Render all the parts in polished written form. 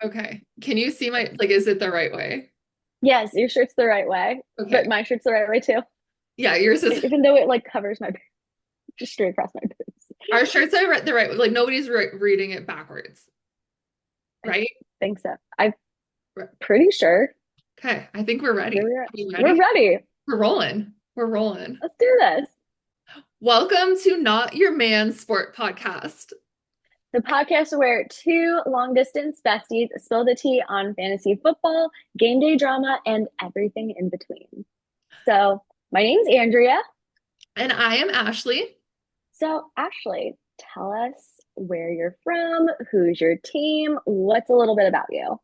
Okay. Can you see my, like, is it the right way? Yes, your shirt's the right way, but Okay. my shirt's the right way too. Yeah, yours is, Even though it like covers my just straight across my boobs. our shirts are the right way. Like, nobody's reading it backwards, I right? think so. I'm pretty sure. Okay. I think we're Here ready. we Are are. you We're ready? ready. We're rolling. We're rolling. Let's do this. Welcome to Not Your Man Sport Podcast. The podcast where two long distance besties spill the tea on fantasy football, game day drama, and everything in between. So, my name's Andrea. And I am Ashley. So, Ashley, tell us where you're from, who's your team, what's a little bit about you?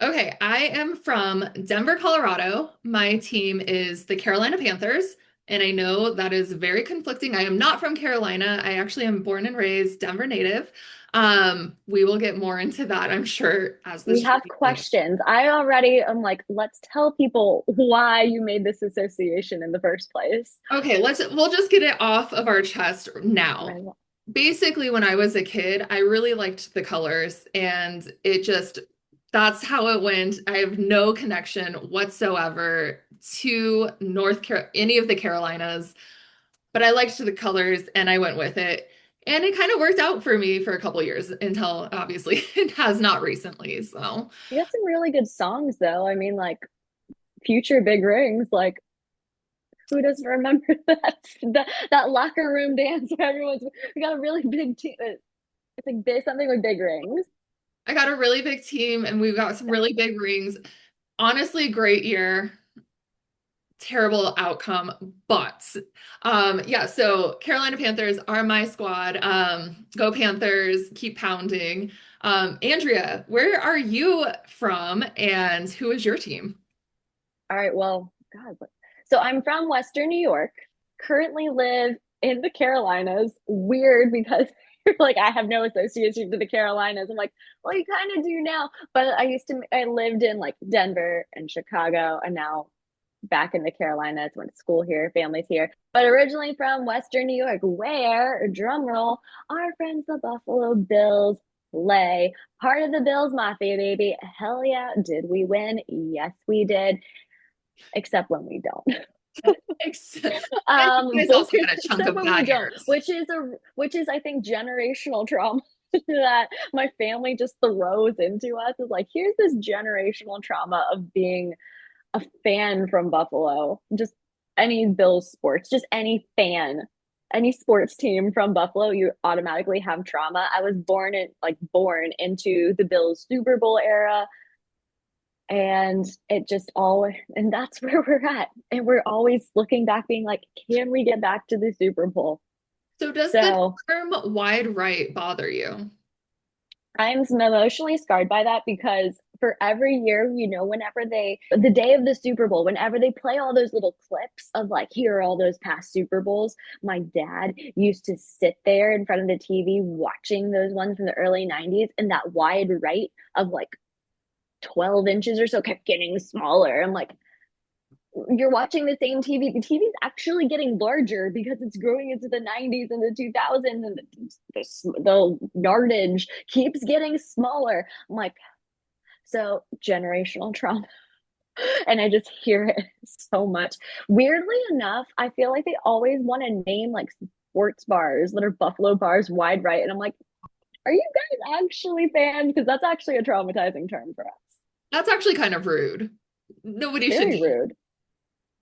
Okay, I am from Denver, Colorado. My team is the Carolina Panthers, and I know that is very conflicting. I am not from Carolina. I actually am born and raised Denver native. We will get more into that, I'm sure, as We this have journey goes. questions. I already am like, let's tell people why you made this association in the first place. Okay, we'll just get it off of our chest now. Right. Basically, when I was a kid, I really liked the colors, and it just that's how it went. I have no connection whatsoever to any of the Carolinas, but I liked the colors and I went with it. And it kind of worked out for me for a couple years until obviously it has not recently. So, You got some really good songs though. I mean, like Future Big Rings, like who doesn't remember that locker room dance where everyone's we got a really big team. It's like big, something with big rings. I got a really big team and we got some really big rings. Honestly, great year. Terrible outcome, but yeah, so Carolina Panthers are my squad. Go Panthers, keep pounding. Andrea, where are you from and who is your team? All right, well, God, so I'm from Western New York. Currently live in the Carolinas. Weird because like I have no association to the Carolinas. I'm like, well, you kind of do now. But I lived in like Denver and Chicago, and now back in the Carolinas, went to school here, family's here, but originally from Western New York, where, drum roll, our friends, the Buffalo Bills, play. Part of the Bills Mafia, baby. Hell yeah. Did we win? Yes, we did, except when we don't. And you guys Full also credit, got a chunk except of when we bad don't, hairs. which is I think generational trauma that my family just throws into us. Is like, here's this generational trauma of being a fan from Buffalo, just any Bills sports, just any fan, any sports team from Buffalo, you automatically have trauma. I was born into the Bills Super Bowl era, and it just all and that's where we're at. And we're always looking back, being like, can we get back to the Super Bowl? So does the So term wide right bother you? I'm emotionally scarred by that because for every year, the day of the Super Bowl, whenever they play all those little clips of like, here are all those past Super Bowls, my dad used to sit there in front of the TV watching those ones from the early 90s, and that wide right of like 12 inches or so kept getting smaller. I'm like, you're watching the same TV. The TV's actually getting larger because it's growing into the 90s and the 2000s, and the yardage keeps getting smaller. I'm like, so generational trauma. And I just hear it so much. Weirdly enough, I feel like they always want to name like sports bars that are Buffalo bars wide right. And I'm like, are you guys actually fans? Because that's actually a traumatizing term for us. That's actually kind of rude. Nobody should Very do. rude.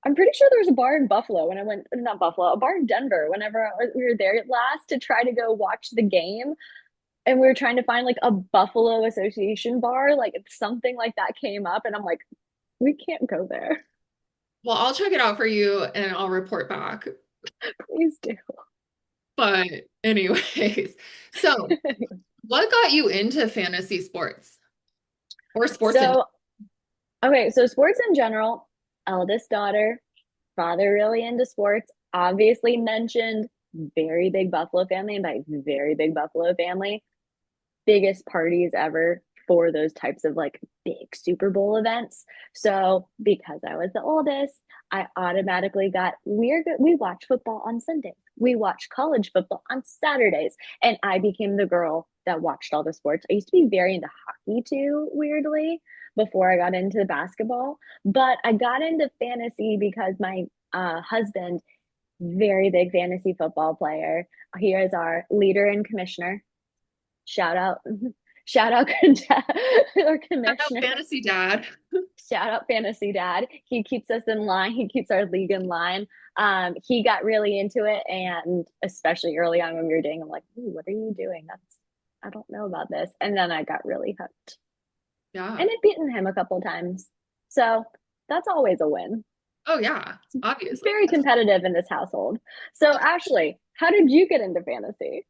I'm pretty sure there was a bar in Buffalo when I went, not Buffalo, a bar in Denver whenever we were there last to try to go watch the game. And we were trying to find like a Buffalo Association bar, like something like that came up. And I'm like, we can't go there. Well, I'll check it out for you and I'll report back. Please do. But anyways, so what got you into fantasy sports or sports in? So, okay, so sports in general, eldest daughter, father really into sports, obviously mentioned very big Buffalo family, and by very big Buffalo family, biggest parties ever for those types of like big Super Bowl events. So because I was the oldest, I automatically got we watch football on Sundays. We watch college football on Saturdays. And I became the girl that watched all the sports. I used to be very into hockey too, weirdly, before I got into basketball. But I got into fantasy because my husband, very big fantasy football player. He is our leader and commissioner. Shout out, shout out, our Shout out commissioner. Fantasy Dad. Shout out fantasy dad. He keeps us in line. He keeps our league in line. He got really into it, and especially early on when we were dating, I'm like, "Ooh, what are you doing? That's I don't know about this." And then I got really hooked, Yeah. and I've beaten him a couple times, so that's always a win. Oh yeah, It's obviously. very competitive in this household. So, Ashley, how did you get into fantasy?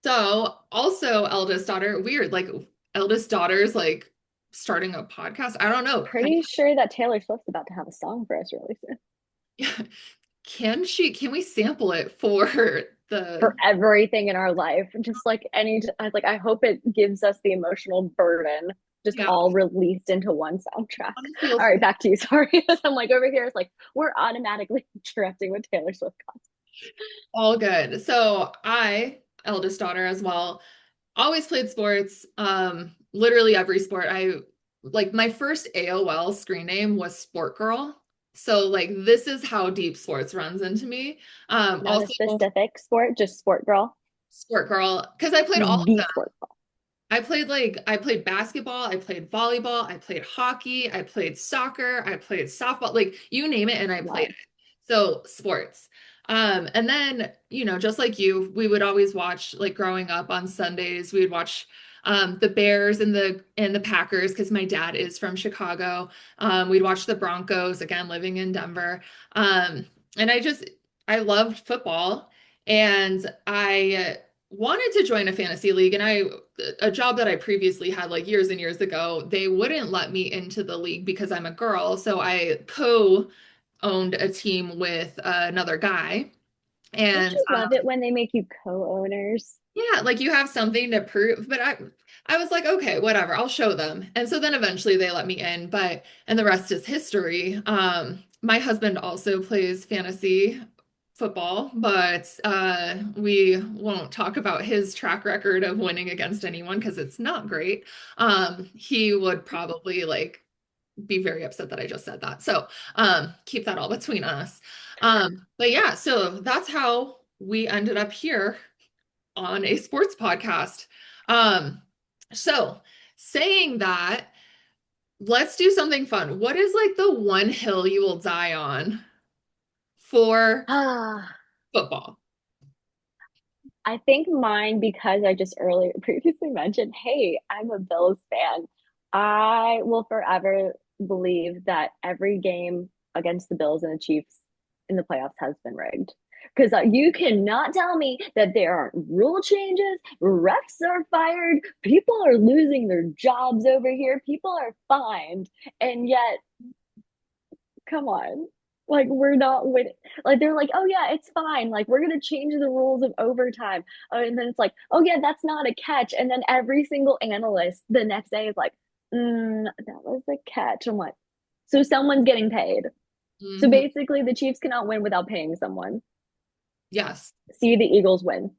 So also eldest daughter, weird, like eldest daughter's like starting a podcast. I don't know. Pretty sure that Taylor Swift's about to have a song for us really soon. Can we sample it for For the everything in our life. Just like I was like, I hope it gives us the emotional burden just yeah, all released into one soundtrack. honestly All right, back to you. Sorry. I'm like over here, it's like we're automatically interrupting with Taylor Swift content. all good. So I, eldest daughter as well, always played sports. Literally every sport. I like my first AOL screen name was Sport Girl. So like this is how deep sports runs into me. Not a Also specific sport, just sport girl. Sport Girl because I played all of The them. sport girl. I played basketball, I played volleyball, I played hockey, I played soccer, I played softball, like you name it and I played Love. it. So sports. And then, just like you, we would always watch like growing up on Sundays, we would watch the Bears and the Packers because my dad is from Chicago. We'd watch the Broncos again living in Denver. Um, and I loved football and I wanted to join a fantasy league and a job that I previously had like years and years ago, they wouldn't let me into the league because I'm a girl. So I co-owned a team with another guy. Don't And you love it when they make you co-owners? yeah, like you have something to prove. But I was like, okay, whatever, I'll show them. And so then eventually they let me in, and the rest is history. My husband also plays fantasy football, but we won't talk about his track record of winning against anyone because it's not great. He would probably like be very upset that I just said that. So keep that all between us. But yeah, so that's how we ended up here on a sports podcast. Um, so saying that, let's do something fun. What is like the one hill you will die on for Ah, football? I think mine, because I just earlier previously mentioned, hey, I'm a Bills fan. I will forever believe that every game against the Bills and the Chiefs in the playoffs has been rigged. Because you cannot tell me that there aren't rule changes, refs are fired, people are losing their jobs over here, people are fined, and yet come on. Like we're not with like they're like, oh yeah, it's fine. Like we're gonna change the rules of overtime. And then it's like, oh yeah, that's not a catch. And then every single analyst the next day is like, that was a catch. I'm like, so someone's getting paid. So Mhm. basically the Chiefs cannot win without paying someone. Yes. See the Eagles win.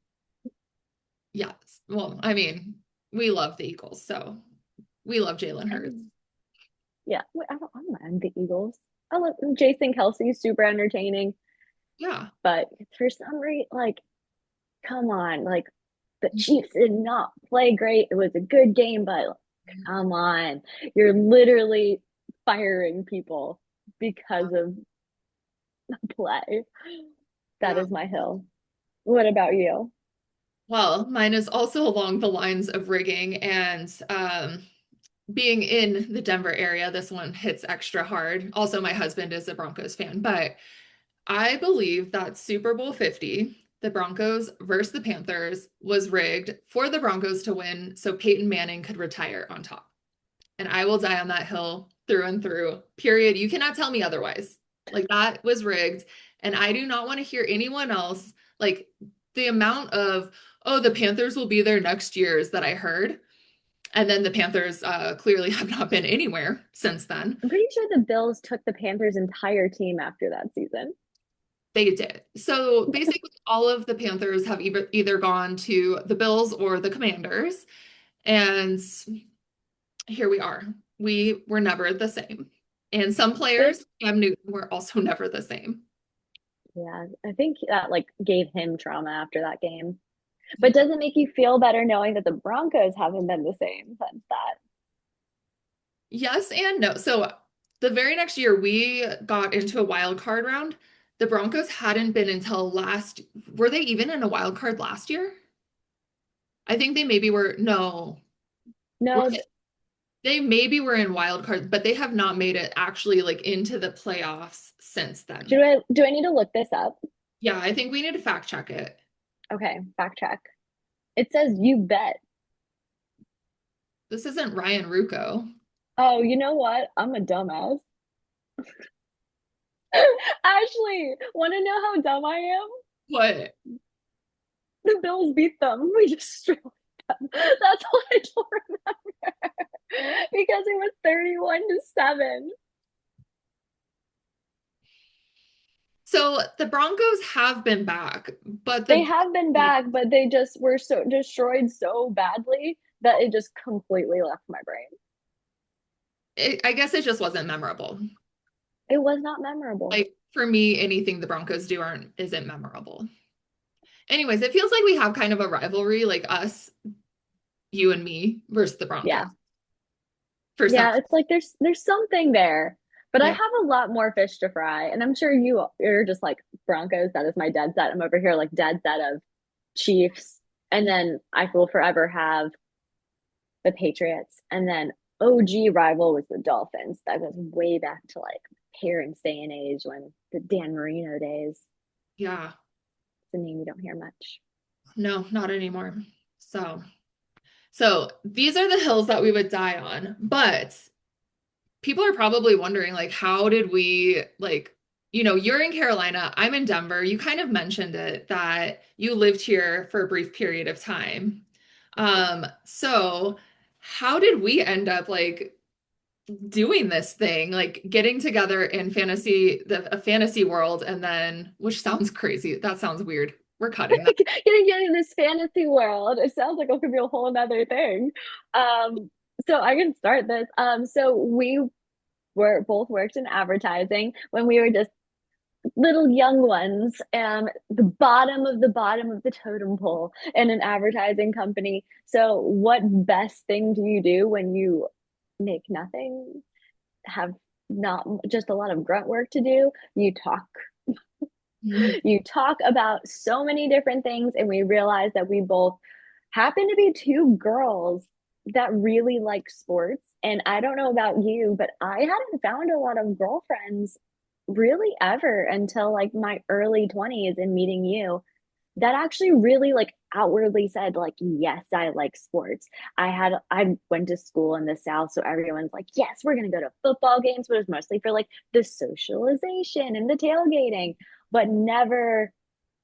Yes. Well, I mean, we love the Eagles, so we love Jalen Hurts. And yeah, I don't mind the Eagles. I love Jason Kelsey, super entertaining. Yeah. But for some reason, like, come on, like the Chiefs did not play great. It was a good game, but come on. You're literally firing people because of play. That Yeah. is my hill. What about you? Well, mine is also along the lines of rigging and being in the Denver area, this one hits extra hard. Also, my husband is a Broncos fan, but I believe that Super Bowl 50, the Broncos versus the Panthers, was rigged for the Broncos to win so Peyton Manning could retire on top. And I will die on that hill through and through. Period. You cannot tell me otherwise. Like that was rigged. And I do not want to hear anyone else like the amount of, oh, the Panthers will be there next year is that I heard. And then the Panthers clearly have not been anywhere since then. I'm pretty sure the Bills took the Panthers' entire team after that season. They did. So basically, all of the Panthers have either gone to the Bills or the Commanders. And here we are. We were never the same. And some It, players, Cam Newton, were also never the same. yeah, I think that like gave him trauma after that game. But Yeah. does it make you feel better knowing that the Broncos haven't been the same since that? Yes and no. So the very next year, we got into a wild card round. The Broncos hadn't been until were they even in a wild card last year? I think they maybe were, no, were No, they maybe were in wild card, but they have not made it actually like into the playoffs since then. do I need to look this up? Yeah, I think we need to fact check it. Okay, backtrack. It says you bet. This isn't Ryan Rucco. Oh, you know what? I'm a dumbass. Ashley, want to know how dumb I am? What? The Bills beat them. We destroyed them. That's what I don't remember. Because it was 31-7. So the Broncos have been back, but They have been back, but they just were so destroyed so badly that it just completely left my brain. I guess it just wasn't memorable. It was not memorable. Like for me, anything the Broncos do aren't isn't memorable. Anyways, it feels like we have kind of a rivalry, like us, you and me versus the Broncos Yeah. for some. Yeah, it's like there's something there. But I Yeah. have a lot more fish to fry. And I'm sure you're just like Broncos, that is my dead set. I'm over here like dead set of Chiefs. And then I will forever have the Patriots. And then OG rival was the Dolphins. That goes way back to like parents' day and age when the Dan Marino days. Yeah. It's a name you don't hear much. No, not anymore. So, so these are the hills that we would die on. But people are probably wondering, like, how did we, like, you're in Carolina, I'm in Denver. You kind of mentioned it that you lived here for a brief period of time. So how did we end up like doing this thing, like getting together in a fantasy world, and then, which sounds crazy. That sounds weird. We're cutting that. Getting in this fantasy world. It sounds like it could be a whole another thing. Um, so I can start this. So we were both worked in advertising when we were just little young ones, the bottom of the bottom of the totem pole in an advertising company. So what best thing do you do when you make nothing, have not just a lot of grunt work to do? You talk. Mhm. You talk about so many different things, and we realize that we both happen to be two girls that really like sports. And I don't know about you, but I hadn't found a lot of girlfriends really ever until like my early 20s and meeting you that actually really like outwardly said like, yes, I like sports. I went to school in the South, so everyone's like, yes, we're gonna go to football games, but it was mostly for like the socialization and the tailgating, but never,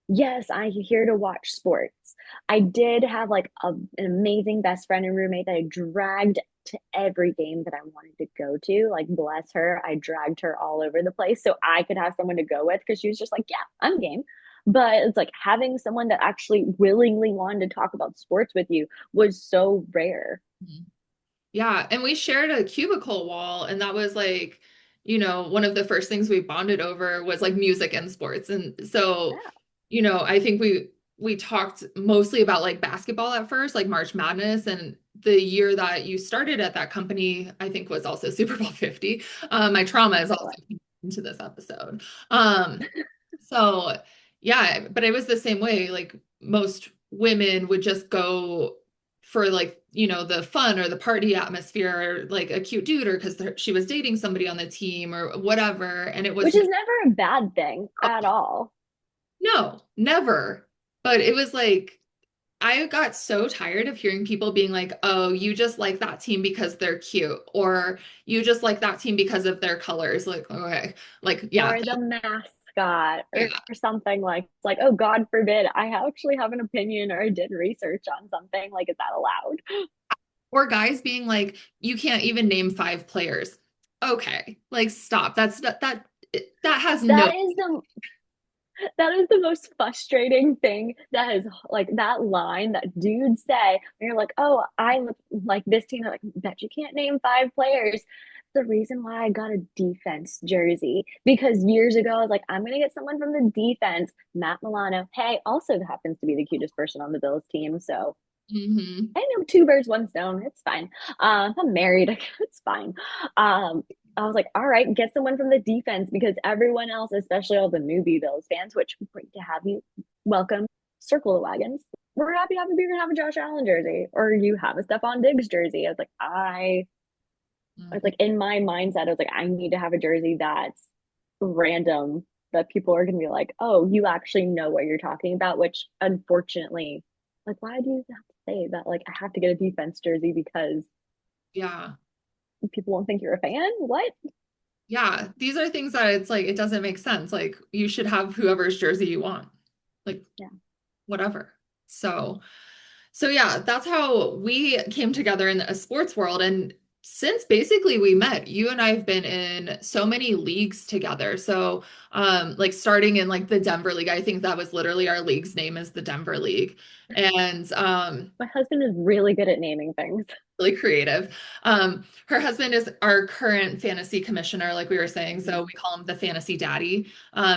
yes, I'm here to watch sports. I did have like an amazing best friend and roommate that I dragged to every game that I wanted to go to. Like, bless her, I dragged her all over the place so I could have someone to go with because she was just like, yeah, I'm game. But it's like having someone that actually willingly wanted to talk about sports with you was so rare. Yeah, and we shared a cubicle wall, and that was like, one of the first things we bonded over was like music and sports. And so, Yeah. I think we talked mostly about like basketball at first, like March Madness, and the year that you started at that company, I think was also Super Bowl 50. My trauma is also into this episode. So yeah, but it was the same way. Like most women would just go for like, the fun or the party atmosphere, or like a cute dude, or because she was dating somebody on the team or whatever. And it was Which is never a bad thing at all. no, never. But it was like, I got so tired of hearing people being like, oh, you just like that team because they're cute, or you just like that team because of their colors. Like, okay, like, yeah, Or the mascot yeah. or something like, oh, God forbid, I actually have an opinion or I did research on something. Like, is that allowed? Or guys being like, you can't even name five players. Okay, like stop. That has That no. is the That is the most frustrating thing. That is like that line that dudes say. And you're like, oh, I look like this team. They're like, bet you can't name five players. The reason why I got a defense jersey because years ago I was like, I'm gonna get someone from the defense. Matt Milano, hey, also happens to be the cutest person on the Bills team. So Hmm. I know two birds, one stone. It's fine. I'm married. It's fine. I was like, all right, get someone from the defense because everyone else, especially all the newbie Bills fans, which great to have you. Welcome, circle the wagons. We're happy to have you. You're gonna have a Josh Allen jersey, or you have a Stephon Diggs jersey. I was like in my mindset, I was like, I need to have a jersey that's random that people are gonna be like, oh, you actually know what you're talking about, which unfortunately, like, why do you have to say that? Like, I have to get a defense jersey because Yeah. people won't think you're a fan? What? Yeah. These are things that it's like, it doesn't make sense. Like, you should have whoever's jersey you want. Like, Yeah. whatever. So yeah, that's how we came together in a sports world. And since basically we met, you and I have been in so many leagues together. So like starting in like the Denver League, I think that was literally our league's name is the Denver League. And My husband is really good at naming things. really creative. Her husband is our current fantasy commissioner, like we were saying, so we call him the fantasy daddy,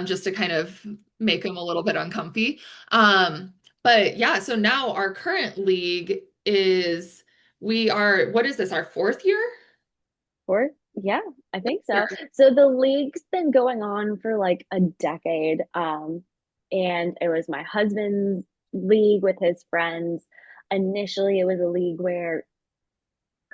just to kind of make him a little bit uncomfy. But yeah, so now our current league is we are, what is this, our fourth year? Or, yeah, I think Year. so. So the league's been going on for like a decade. And it was my husband's league with his friends. Initially, it was a league where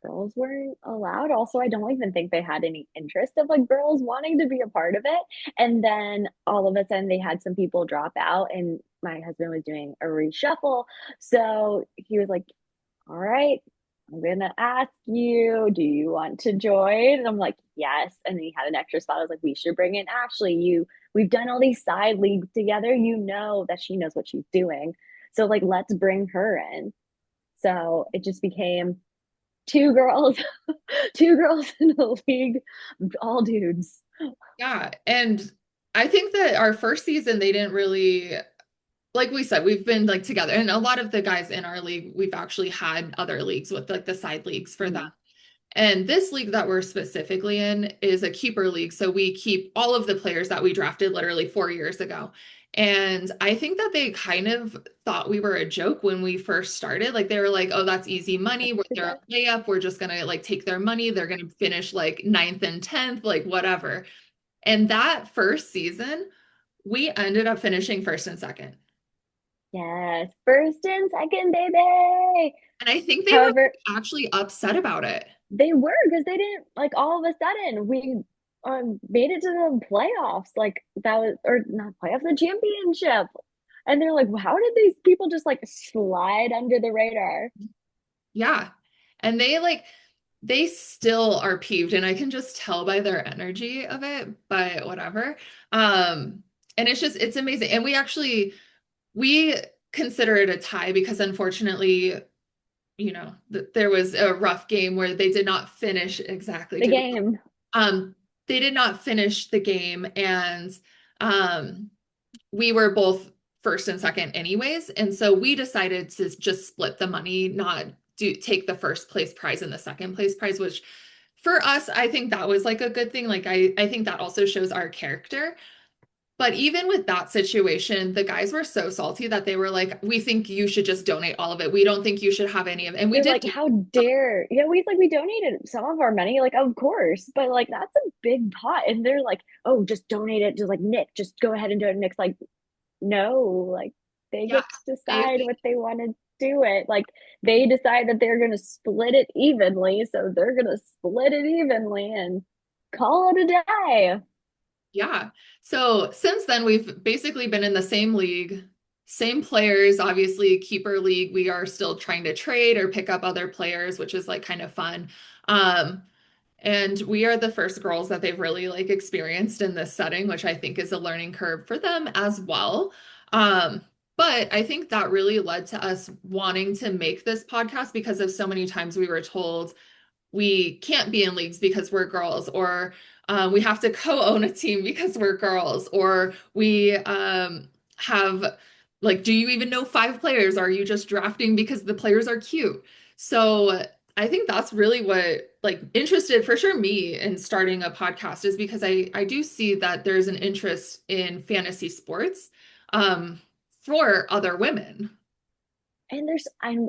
girls weren't allowed. Also, I don't even think they had any interest of like girls wanting to be a part of it. And then all of a sudden they had some people drop out and my husband was doing a reshuffle. So he was like, all right, I'm gonna ask you, do you want to join? And I'm like, yes. And then he had an extra spot. I was like, we should bring in Ashley. We've done all these side leagues together. You know that she knows what she's doing. So like let's bring her in. So it just became two girls, two girls in a league, all dudes. Yeah. And I think that our first season, they didn't really, like we said, we've been like together. And a lot of the guys in our league, we've actually had other leagues with like the side leagues for them. Mm. And this league that we're specifically in is a keeper league. So we keep all of the players that we drafted literally 4 years ago. And I think that they kind of thought we were a joke when we first started. Like they were like, oh, that's easy money. They're a layup. We're just gonna like take their money. They're gonna finish like ninth and 10th, like whatever. And that first season, we ended up finishing first and second. Yes, first and second, baby. And I think they were However, actually upset about it. they were because they didn't like all of a sudden we made it to the playoffs. Like that was or not playoffs, the championship. And they're like, well, how did these people just like slide under the radar? Yeah. And they still are peeved and I can just tell by their energy of it, but whatever. And it's amazing. And we consider it a tie because unfortunately, there was a rough game where they did not finish exactly. The game. Um, they did not finish the game and um we were both first and second anyways. And so we decided to just split the money, not take the first place prize and the second place prize, which for us, I think that was like a good thing. Like I think that also shows our character. But even with that situation, the guys were so salty that they were like, we think you should just donate all of it. We don't think you should have any of it. And we They're did like, do how dare, yeah, we donated some of our money, like of course, but like that's a big pot. And they're like, oh, just donate it, just like Nick, just go ahead and do it. Nick's like, no, like they yeah. get to They, decide what they want to do it. Like they decide that they're gonna split it evenly, so they're gonna split it evenly and call it a day. yeah. So since then, we've basically been in the same league, same players, obviously, keeper league. We are still trying to trade or pick up other players, which is like kind of fun. Um, and we are the first girls that they've really like experienced in this setting, which I think is a learning curve for them as well. Um, but I think that really led to us wanting to make this podcast because of so many times we were told we can't be in leagues because we're girls, or we have to co-own a team because we're girls, or we have like, do you even know five players? Are you just drafting because the players are cute? So I think that's really what like interested for sure me in starting a podcast is because I do see that there's an interest in fantasy sports for other women. And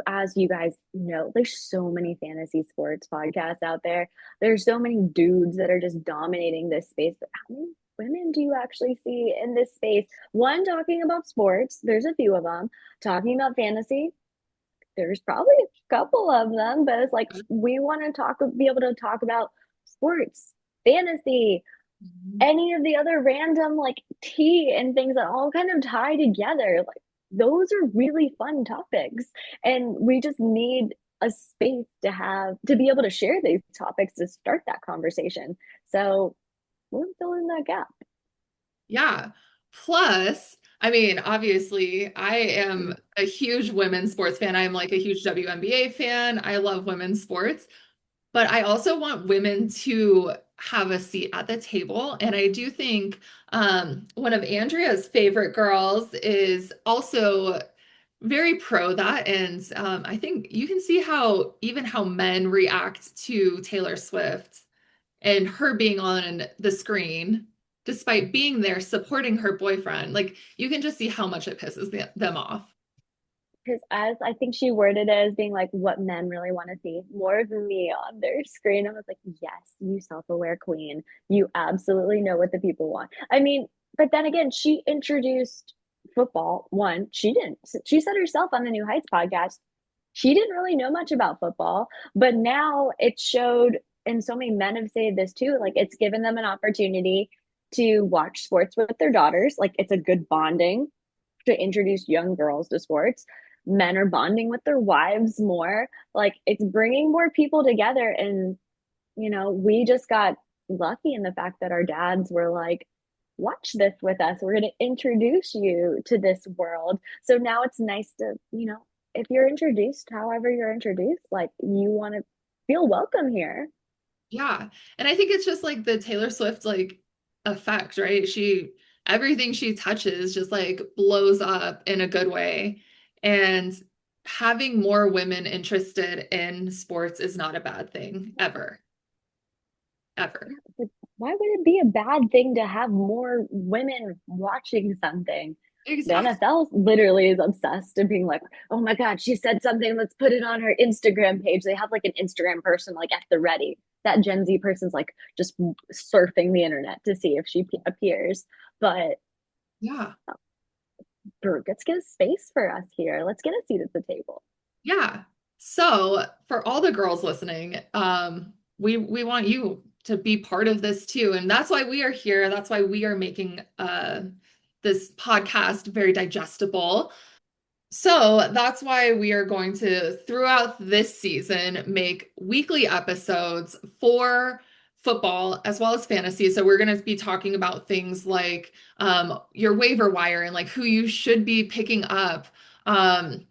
as you guys know, there's so many fantasy sports podcasts out there. There's so many dudes that are just dominating this space. But how many women do you actually see in this space? One talking about sports, there's a few of them. Talking about fantasy, there's probably a couple of them, but it's like we want to be able to talk about sports, fantasy, Mhm. any of the other random like tea and things that all kind of tie together. Like those are really fun topics. And we just need a space to be able to share these topics to start that conversation. So we're filling that gap. Yeah. Plus, I mean, obviously, I am a huge women's sports fan. I'm like a huge WNBA fan. I love women's sports, but I also want women to have a seat at the table. And I do think one of Andrea's favorite girls is also very pro that. And I think you can see how even how men react to Taylor Swift and her being on the screen, despite being there supporting her boyfriend. Like you can just see how much it pisses them off. Because as I think she worded it as being like what men really want to see more of me on their screen. I was like, yes, you self-aware queen. You absolutely know what the people want. I mean, but then again, she introduced football. One, she didn't. She said herself on the New Heights podcast, she didn't really know much about football, but now it showed, and so many men have said this too, like it's given them an opportunity to watch sports with their daughters. Like it's a good bonding to introduce young girls to sports. Men are bonding with their wives more. Like it's bringing more people together. And, we just got lucky in the fact that our dads were like, watch this with us. We're going to introduce you to this world. So now it's nice to, if you're introduced, however you're introduced, like you want to feel welcome here. Yeah. And I think it's just like the Taylor Swift like effect, right? Everything she touches just like blows up in a good way. And having more women interested in sports is not a bad thing ever, ever. Yeah, like, why would it be a bad thing to have more women watching something? The Exactly. NFL literally is obsessed and being like, oh my God, she said something. Let's put it on her Instagram page. They have like an Instagram person like at the ready. That Gen Z person's like just surfing the internet to see if she appears. But Yeah. let's get a space for us here. Let's get a seat at the table. Yeah. So for all the girls listening, we want you to be part of this too. And that's why we are here. That's why we are making this podcast very digestible. So that's why we are going to, throughout this season, make weekly episodes for football as well as fantasy. So we're going to be talking about things like your waiver wire and like who you should be picking up. Um,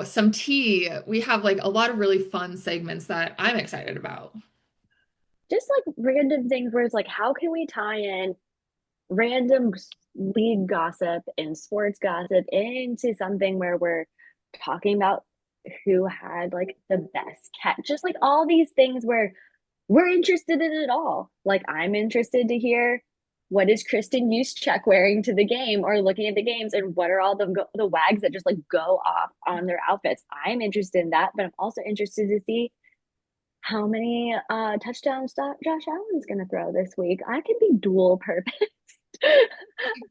some tea. We have like a lot of really fun segments that I'm excited about. Just like random things where it's like, how can we tie in random league gossip and sports gossip into something where we're talking about who had like the best cat, just like all these things where we're interested in it all. Like I'm interested to hear what is Kristen Juszczyk wearing to the game or looking at the games, and what are all the wags that just like go off on their outfits. I'm interested in that, but I'm also interested to see how many touchdowns Josh Allen's going to throw this week. I can be dual purpose.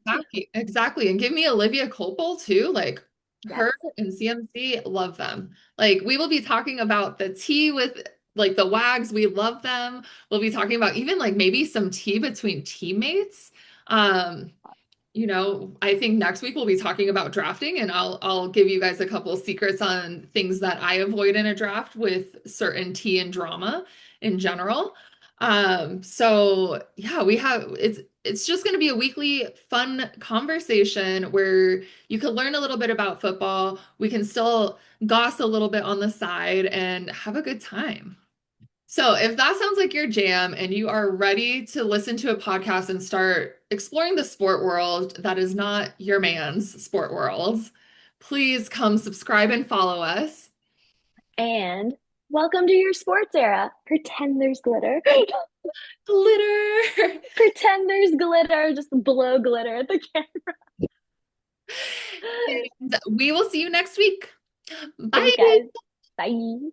Exactly, exactly. And give me Olivia Culpel too. Like Yes. her and CMC, love them. Like we will be talking about the tea with like the wags. We love them. We'll be talking about even like maybe some tea between teammates. Um, I think next week we'll be talking about drafting and I'll give you guys a couple secrets on things that I avoid in a draft with certainty and drama in general. So yeah, it's just going to be a weekly fun conversation where you can learn a little bit about football. We can still goss a little bit on the side and have a good time. So, if that sounds like your jam and you are ready to listen to a podcast and start exploring the sport world that is not your man's sport world, please come subscribe and follow us. And welcome to your sports era. Pretend there's glitter. Glitter. Pretend there's glitter. Just blow glitter at the camera. And we will see you next week. Thanks, Bye. guys. Bye.